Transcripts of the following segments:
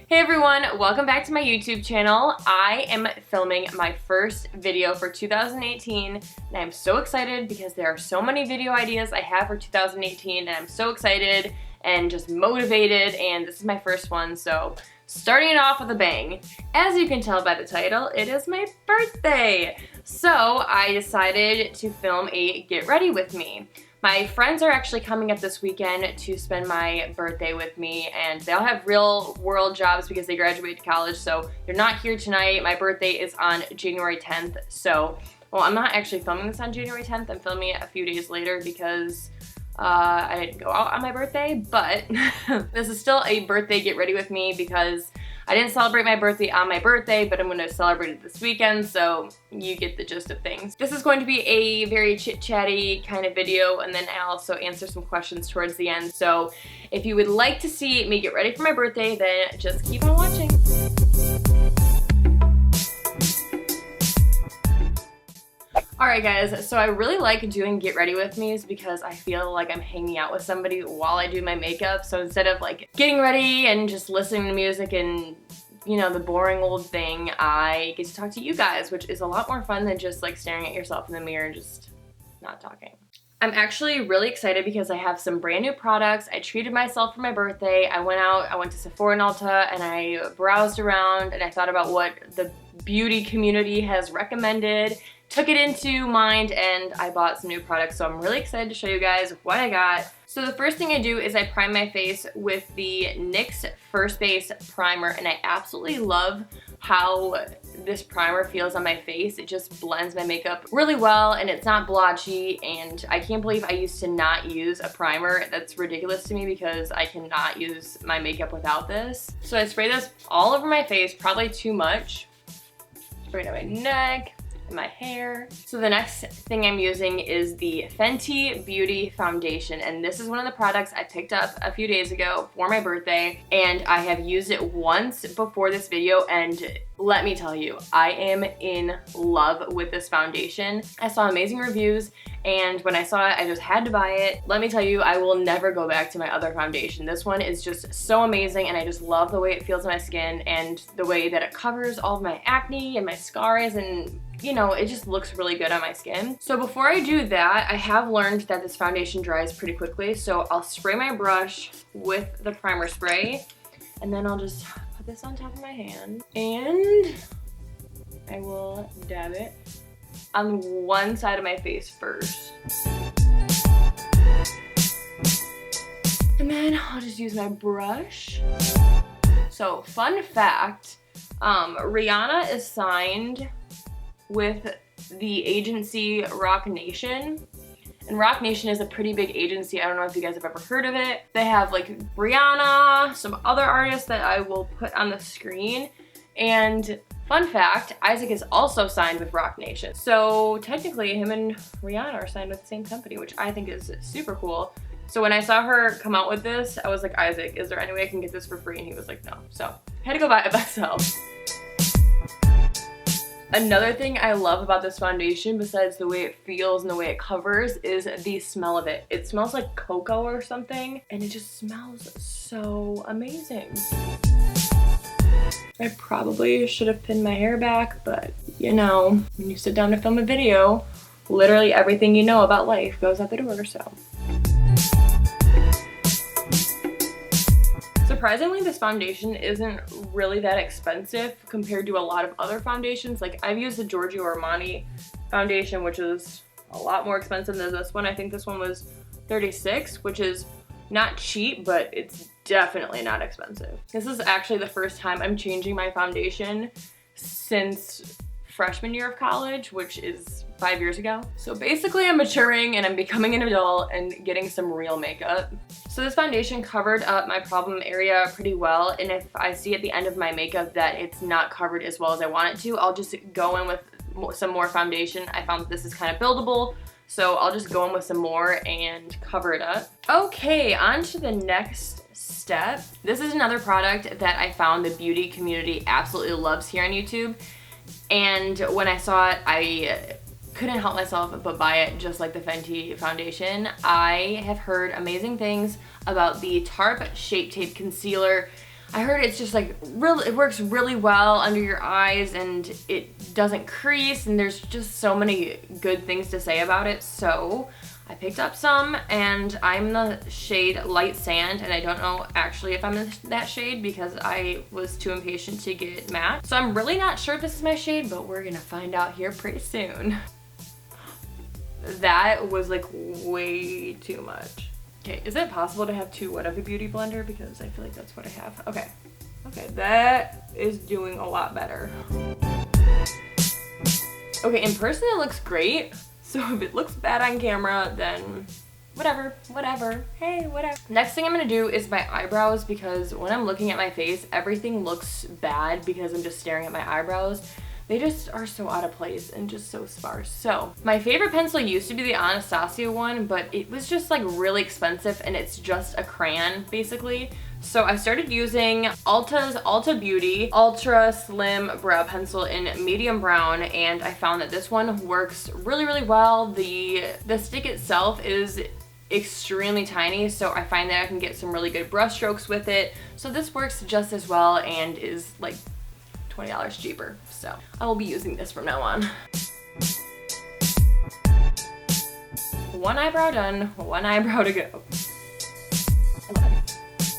Hey everyone, welcome back to my YouTube channel. I am filming my first video for 2018 and I'm so excited because there are so many video ideas I have for 2018 and I'm so excited and just motivated, and this is my first one, so starting it off with a bang. As you can tell by the title, it is my birthday. So I decided to film a get ready with me. My friends are actually coming up this weekend to spend my birthday with me, and they all have real world jobs because they graduated college, so they're not here tonight. My birthday is on January 10th, so, well, I'm not actually filming this on January 10th. I'm filming it a few days later because I didn't go out on my birthday, but this is still a birthday get ready with me because I didn't celebrate my birthday on my birthday, but I'm going to celebrate it this weekend, so you get the gist of things. This is going to be a very chit-chatty kind of video, and then I also answer some questions towards the end. So if you would like to see me get ready for my birthday, then just keep on watching. Alright guys, so I really like doing get ready with me's because I feel like I'm hanging out with somebody while I do my makeup. So instead of like getting ready and just listening to music and, you know, the boring old thing, I get to talk to you guys, which is a lot more fun than just like staring at yourself in the mirror and just not talking. I'm actually really excited because I have some brand new products. I treated myself for my birthday. I went to Sephora and Ulta and I browsed around and I thought about what the beauty community has recommended, took it into mind, and I bought some new products. So I'm really excited to show you guys what I got. So the first thing I do is I prime my face with the NYX First Base Primer, and I absolutely love how this primer feels on my face. It just blends my makeup really well and it's not blotchy, and I can't believe I used to not use a primer. That's ridiculous to me because I cannot use my makeup without this. So I spray this all over my face, probably too much. Spray it on my neck, my hair. So the next thing I'm using is the Fenty Beauty Foundation, and this is one of the products I picked up a few days ago for my birthday, and I have used it once before this video, and let me tell you, I am in love with this foundation. I saw amazing reviews, and when I saw it, I just had to buy it. Let me tell you, I will never go back to my other foundation. This one is just so amazing, and I just love the way it feels on my skin and the way that it covers all of my acne and my scars, and you know, it just looks really good on my skin. So before I do that, I have learned that this foundation dries pretty quickly, so I'll spray my brush with the primer spray, and then I'll just put this on top of my hand, and I will dab it on one side of my face first. And then I'll just use my brush. So fun fact, Rihanna is signed with the agency Roc Nation, and Roc Nation is a pretty big agency. I don't know if you guys have ever heard of it. They have like Rihanna, some other artists that I will put on the screen, and fun fact, Isaac is also signed with Roc Nation. So technically him and Rihanna are signed with the same company, which I think is super cool. So when I saw her come out with this, I was like, Isaac, is there any way I can get this for free? And he was like, no. So I had to go buy it myself. Another thing I love about this foundation, besides the way it feels and the way it covers, is the smell of it. It smells like cocoa or something, and it just smells so amazing. I probably should have pinned my hair back, but you know, when you sit down to film a video, literally everything you know about life goes out the door, so. Surprisingly, this foundation isn't really that expensive compared to a lot of other foundations. Like, I've used the Giorgio Armani foundation, which is a lot more expensive than this one. I think this one was $36, which is not cheap, but it's definitely not expensive. This is actually the first time I'm changing my foundation since freshman year of college, which is 5 years ago. So basically I'm maturing and I'm becoming an adult and getting some real makeup. So this foundation covered up my problem area pretty well, and if I see at the end of my makeup that it's not covered as well as I want it to, I'll just go in with some more foundation. I found that this is kind of buildable, so I'll just go in with some more and cover it up. Okay, on to the next step. This is another product that I found the beauty community absolutely loves here on YouTube. And when I saw it, I couldn't help myself but buy it, just like the Fenty foundation. I have heard amazing things about the Tarte Shape Tape Concealer. I heard it's just like it works really well under your eyes and it doesn't crease, and there's just so many good things to say about it. So I picked up some, and I'm the shade Light Sand, and I don't know actually if I'm in that shade because I was too impatient to get matte. So I'm really not sure if this is my shade, but we're gonna find out here pretty soon. That was like way too much. Okay, is it possible to have two out of a beauty blender? Because I feel like that's what I have. Okay, that is doing a lot better. Okay, in person it looks great. So if it looks bad on camera, then whatever, hey, whatever. Next thing I'm gonna do is my eyebrows, because when I'm looking at my face, everything looks bad because I'm just staring at my eyebrows. They just are so out of place and just so sparse. So my favorite pencil used to be the Anastasia one, but it was just like really expensive, and it's just a crayon basically. So I started using Ulta's Ulta Beauty Ultra Slim Brow Pencil in medium brown, and I found that this one works really, really well. The stick itself is extremely tiny, so I find that I can get some really good brush strokes with it. So this works just as well and is like $20 cheaper. So I will be using this from now on. One eyebrow done, one eyebrow to go.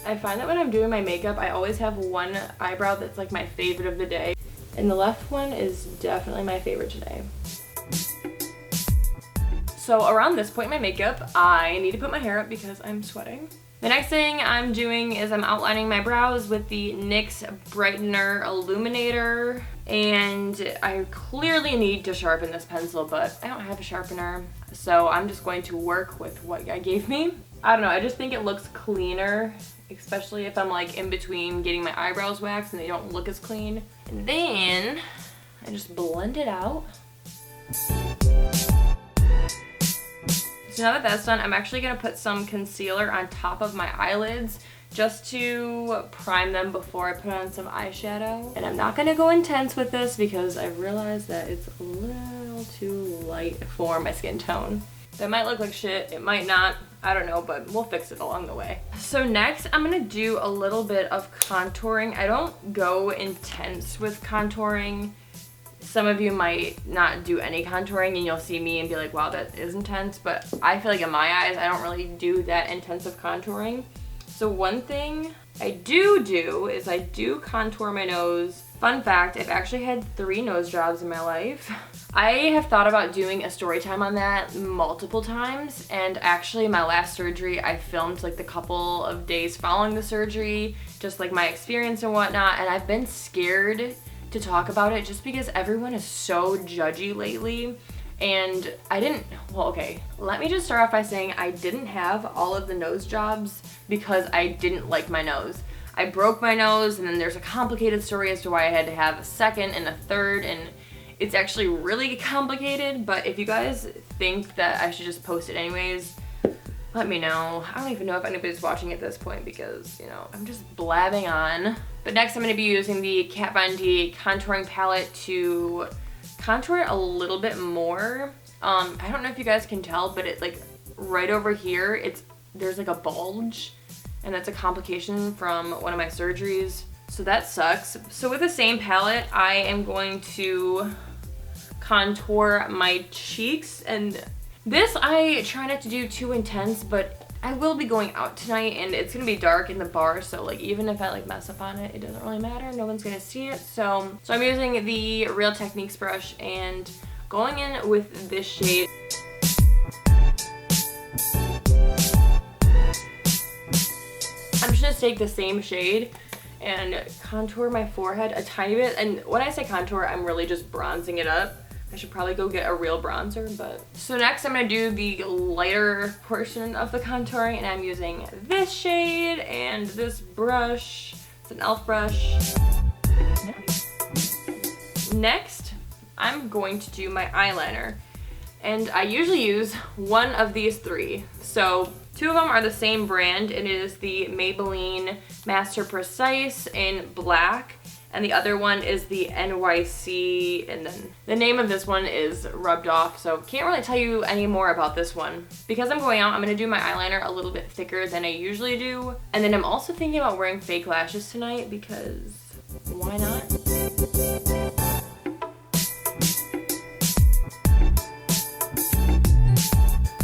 I find that when I'm doing my makeup, I always have one eyebrow that's like my favorite of the day. And the left one is definitely my favorite today. So around this point in my makeup, I need to put my hair up because I'm sweating. The next thing I'm doing is I'm outlining my brows with the NYX Brightener Illuminator. And I clearly need to sharpen this pencil, but I don't have a sharpener. So I'm just going to work with what I gave me. I don't know, I just think it looks cleaner, especially if I'm like in between getting my eyebrows waxed and they don't look as clean. And then I just blend it out. So now that that's done, I'm actually gonna put some concealer on top of my eyelids just to prime them before I put on some eyeshadow. And I'm not gonna go intense with this because I realized that it's a little too light for my skin tone. That might look like shit, it might not, I don't know, but we'll fix it along the way. So next, I'm gonna do a little bit of contouring. I don't go intense with contouring. Some of you might not do any contouring and you'll see me and be like, wow, that is intense, but I feel like in my eyes, I don't really do that intensive contouring. So one thing I do is I do contour my nose. Fun fact, I've actually had 3 nose jobs in my life. I have thought about doing a story time on that multiple times, and actually my last surgery, I filmed like the couple of days following the surgery, just like my experience and whatnot, and I've been scared to talk about it just because everyone is so judgy lately. And let me just start off by saying I didn't have all of the nose jobs because I didn't like my nose. I broke my nose, and then there's a complicated story as to why I had to have a second and a third, and it's actually really complicated, but if you guys think that I should just post it anyways, let me know. I don't even know if anybody's watching at this point because, you know, I'm just blabbing on. But next I'm going to be using the Kat Von D contouring palette to contour it a little bit more. I don't know if you guys can tell, but it like right over here, there's like a bulge, and that's a complication from one of my surgeries. So that sucks. So with the same palette, I am going to contour my cheeks, and this I try not to do too intense, but I will be going out tonight and it's gonna be dark in the bar, so like even if I like mess up on it, it doesn't really matter. No one's gonna see it. So I'm using the Real Techniques brush and going in with this shade. I'm just gonna take the same shade and contour my forehead a tiny bit. And when I say contour, I'm really just bronzing it up. I should probably go get a real bronzer, but. So next I'm gonna do the lighter portion of the contouring, and I'm using this shade and this brush. It's an e.l.f. brush. Next, I'm going to do my eyeliner. And I usually use one of these 3. So 2 of them are the same brand. It is the Maybelline Master Precise in black. and the other one is the NYC, and then the name of this one is Rubbed Off, so can't really tell you any more about this one. Because I'm going out, I'm gonna do my eyeliner a little bit thicker than I usually do, and then I'm also thinking about wearing fake lashes tonight because why not?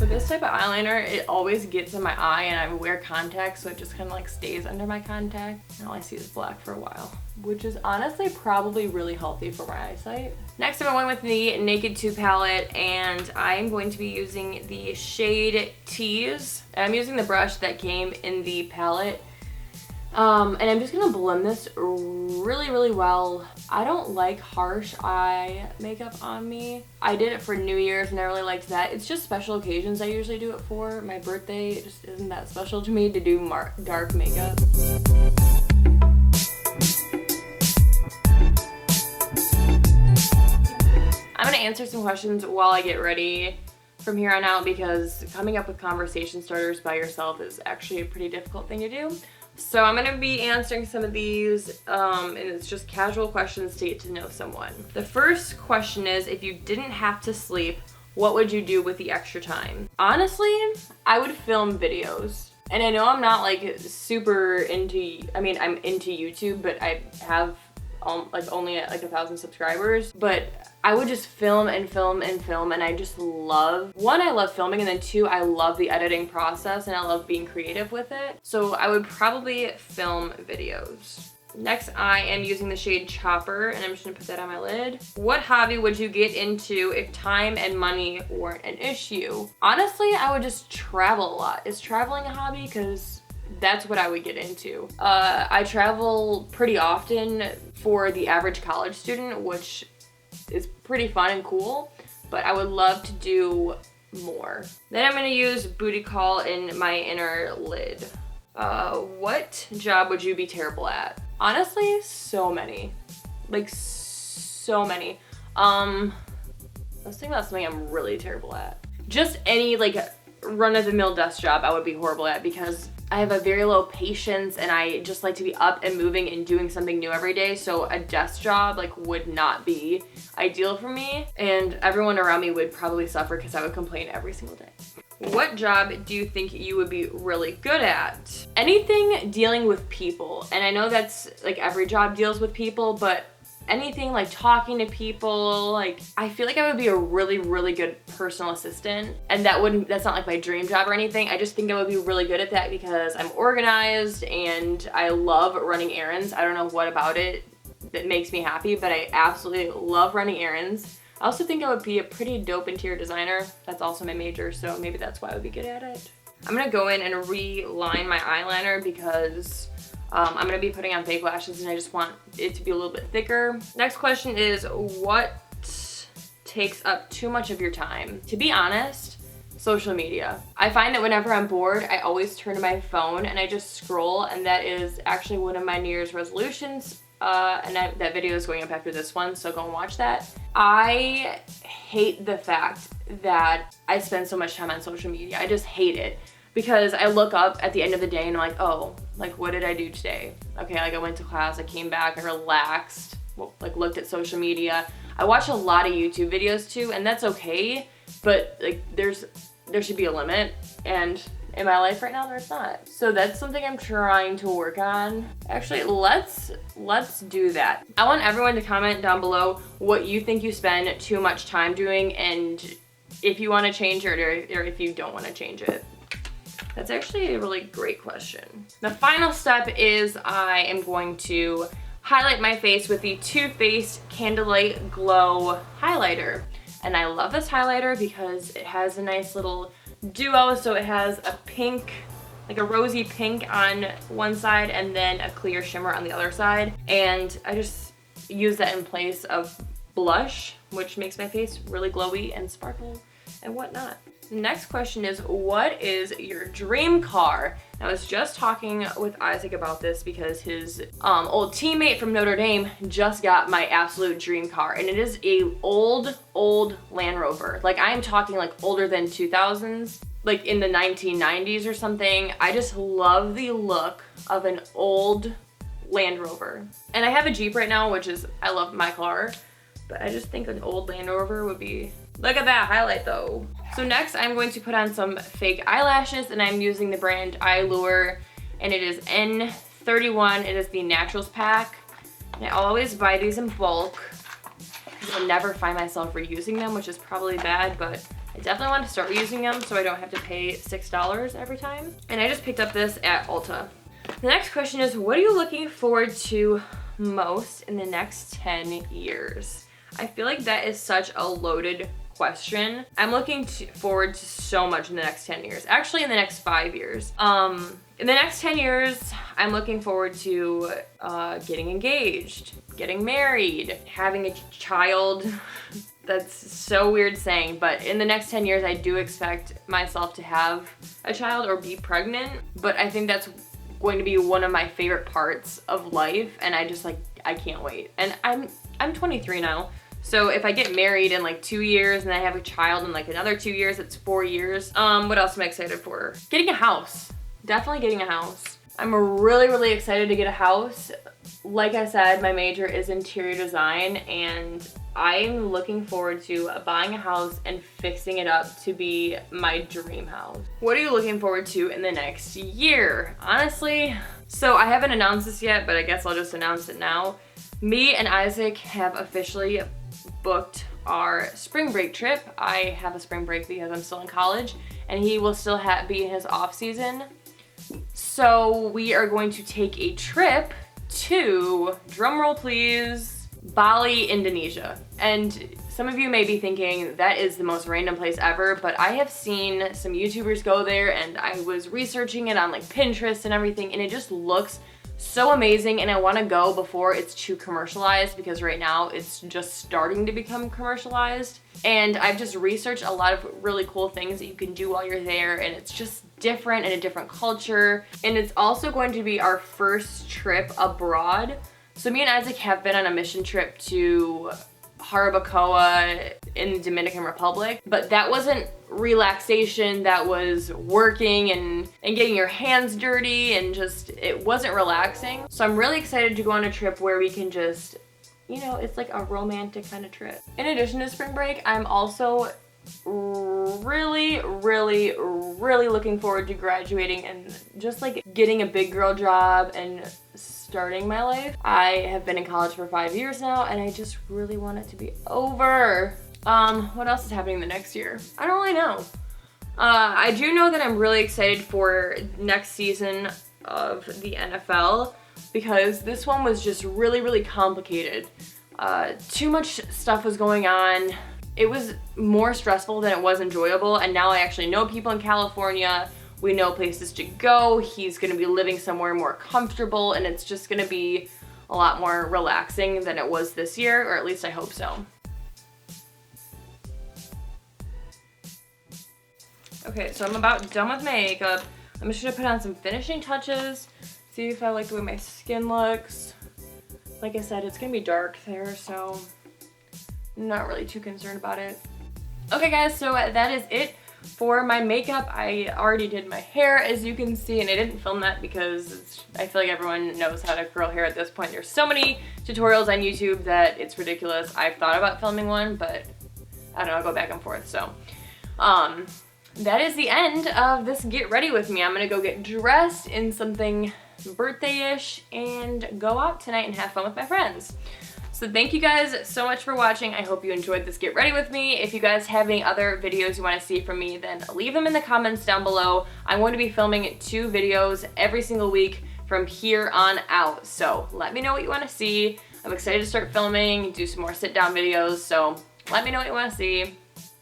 With this type of eyeliner, it always gets in my eye, and I wear contacts, so it just kind of like stays under my contact. And all I see is black for a while, which is honestly probably really healthy for my eyesight. Next, I'm going with the Naked 2 palette, and I'm going to be using the shade Tease. And I'm using the brush that came in the palette. And I'm just gonna blend this really, really well. I don't like harsh eye makeup on me. I did it for New Year's and I really liked that. It's just special occasions I usually do it for. My birthday, it just isn't that special to me to do dark makeup. I'm gonna answer some questions while I get ready from here on out because coming up with conversation starters by yourself is actually a pretty difficult thing to do. So I'm gonna be answering some of these, and it's just casual questions to get to know someone. The first question is, if you didn't have to sleep, what would you do with the extra time? Honestly, I would film videos. And I know I'm not like super into, I mean, I'm into YouTube, but I have like only like 1,000 subscribers, but I would just film and film and film, and I just love, one, I love filming, and then two, I love the editing process and I love being creative with it. So I would probably film videos. Next, I am using the shade Chopper, and I'm just gonna put that on my lid. What hobby would you get into if time and money weren't an issue? Honestly, I would just travel a lot. Is traveling a hobby? Because that's what I would get into. I travel pretty often for the average college student, which is pretty fun and cool, but I would love to do more. Then I'm gonna use Booty Call in my inner lid. What job would you be terrible at? Honestly, so many. Like, so many. Let's think about something I'm really terrible at. Just any like run-of-the-mill desk job I would be horrible at because I have a very low patience and I just like to be up and moving and doing something new every day. So a desk job like would not be ideal for me, and everyone around me would probably suffer because I would complain every single day. What job do you think you would be really good at? Anything dealing with people. And I know that's like every job deals with people, but anything like talking to people, like I feel like I would be a really, really good personal assistant, and that's not like my dream job or anything. I just think I would be really good at that because I'm organized and I love running errands. I don't know what about it that makes me happy, but I absolutely love running errands. I also think I would be a pretty dope interior designer. That's also my major, so maybe that's why I would be good at it. I'm gonna go in and reline my eyeliner because I'm gonna be putting on fake lashes and I just want it to be a little bit thicker. Next question is, what takes up too much of your time? To be honest, social media. I find that whenever I'm bored, I always turn to my phone and I just scroll, and that is actually one of my New Year's resolutions. And that video is going up after this one, so go and watch that. I hate the fact that I spend so much time on social media. I just hate it. Because I look up at the end of the day and I'm like, oh, like what did I do today? Okay, like I went to class, I came back, I relaxed, like looked at social media. I watch a lot of YouTube videos too, and that's okay, but like there should be a limit, and in my life right now there's not. So that's something I'm trying to work on. Actually, let's do that. I want everyone to comment down below what you think you spend too much time doing, and if you want to change it or if you don't want to change it. That's actually a really great question. The final step is I am going to highlight my face with the Too Faced Candlelight Glow highlighter. And I love this highlighter because it has a nice little duo. So it has a pink, like a rosy pink on one side and then a clear shimmer on the other side. And I just use that in place of blush, which makes my face really glowy and sparkle and whatnot. Next question is, what is your dream car? I was just talking with Isaac about this because his old teammate from Notre Dame just got my absolute dream car, and it is a old Land Rover. Like I am talking like older than 2000s, like in the 1990s or something. I just love the look of an old Land Rover. And I have a Jeep right now, which is, I love my car, but I just think an old Land Rover would be, look at that highlight though. So next I'm going to put on some fake eyelashes, and I'm using the brand Eyelure, and it is N31. It is the Naturals pack. And I always buy these in bulk because I'll never find myself reusing them, which is probably bad, but I definitely want to start using them so I don't have to pay $6 every time. And I just picked up this at Ulta. The next question is, what are you looking forward to most in the next 10 years? I feel like that is such a loaded question. I'm looking forward to so much in the next 10 years. Actually, in the next 5 years. In the next 10 years, I'm looking forward to getting engaged, getting married, having a child. That's so weird saying, but in the next 10 years, I do expect myself to have a child or be pregnant, but I think that's going to be one of my favorite parts of life, and I can't wait. And I'm 23 now, so if I get married in like 2 years and I have a child in like another 2 years, it's 4 years. What else am I excited for? Getting a house. Definitely getting a house. I'm really excited to get a house. Like I said, my major is interior design, and I'm looking forward to buying a house and fixing it up to be my dream house. What are you looking forward to in the next year? Honestly, so I haven't announced this yet, but I guess I'll just announce it now. Me and Isaac have officially booked our spring break trip. I have a spring break because I'm still in college, and he will still be in his off season. So we are going to take a trip to, drumroll please, Bali, Indonesia. And some of you may be thinking that is the most random place ever, but I have seen some YouTubers go there, and I was researching it on like Pinterest and everything, and it just looks so amazing, and I want to go before it's too commercialized, because right now it's just starting to become commercialized. And I've just researched a lot of really cool things that you can do while you're there, and it's just different and a different culture. And it's also going to be our first trip abroad. So me and Isaac have been on a mission trip to Jarabacoa in the Dominican Republic, but that wasn't relaxation, that was working and getting your hands dirty, and just, it wasn't relaxing. So I'm really excited to go on a trip where we can just, you know, it's like a romantic kind of trip. In addition to spring break, I'm also really looking forward to graduating and just like getting a big girl job and starting my life. I have been in college for 5 years now, and I just really want it to be over. What else is happening the next year? I don't really know. I do know that I'm really excited for next season of the NFL, because this one was just really complicated. Too much stuff was going on. It was more stressful than it was enjoyable, and now I actually know people in California. We know places to go. He's gonna be living somewhere more comfortable, and it's just gonna be a lot more relaxing than it was this year, or at least I hope so. Okay, so I'm about done with my makeup. I'm just gonna put on some finishing touches, see if I like the way my skin looks. Like I said, it's gonna be dark there, so I'm not really too concerned about it. Okay guys, so that is it for my makeup. I already did my hair, as you can see, and I didn't film that because I feel like everyone knows how to curl hair at this point. There's so many tutorials on YouTube that it's ridiculous. I've thought about filming one, but I don't know, I'll go back and forth. So that is the end of this get ready with me. I'm gonna go get dressed in something birthday-ish and go out tonight and have fun with my friends. So thank you guys so much for watching. I hope you enjoyed this get ready with me. If you guys have any other videos you want to see from me, then leave them in the comments down below. I'm going to be filming 2 videos every single week from here on out. So let me know what you want to see. I'm excited to start filming, do some more sit down videos. So let me know what you want to see.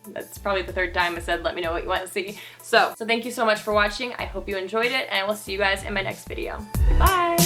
That's probably the 3rd time I said let me know what you want to see. So thank you so much for watching. I hope you enjoyed it, and I will see you guys in my next video. Bye!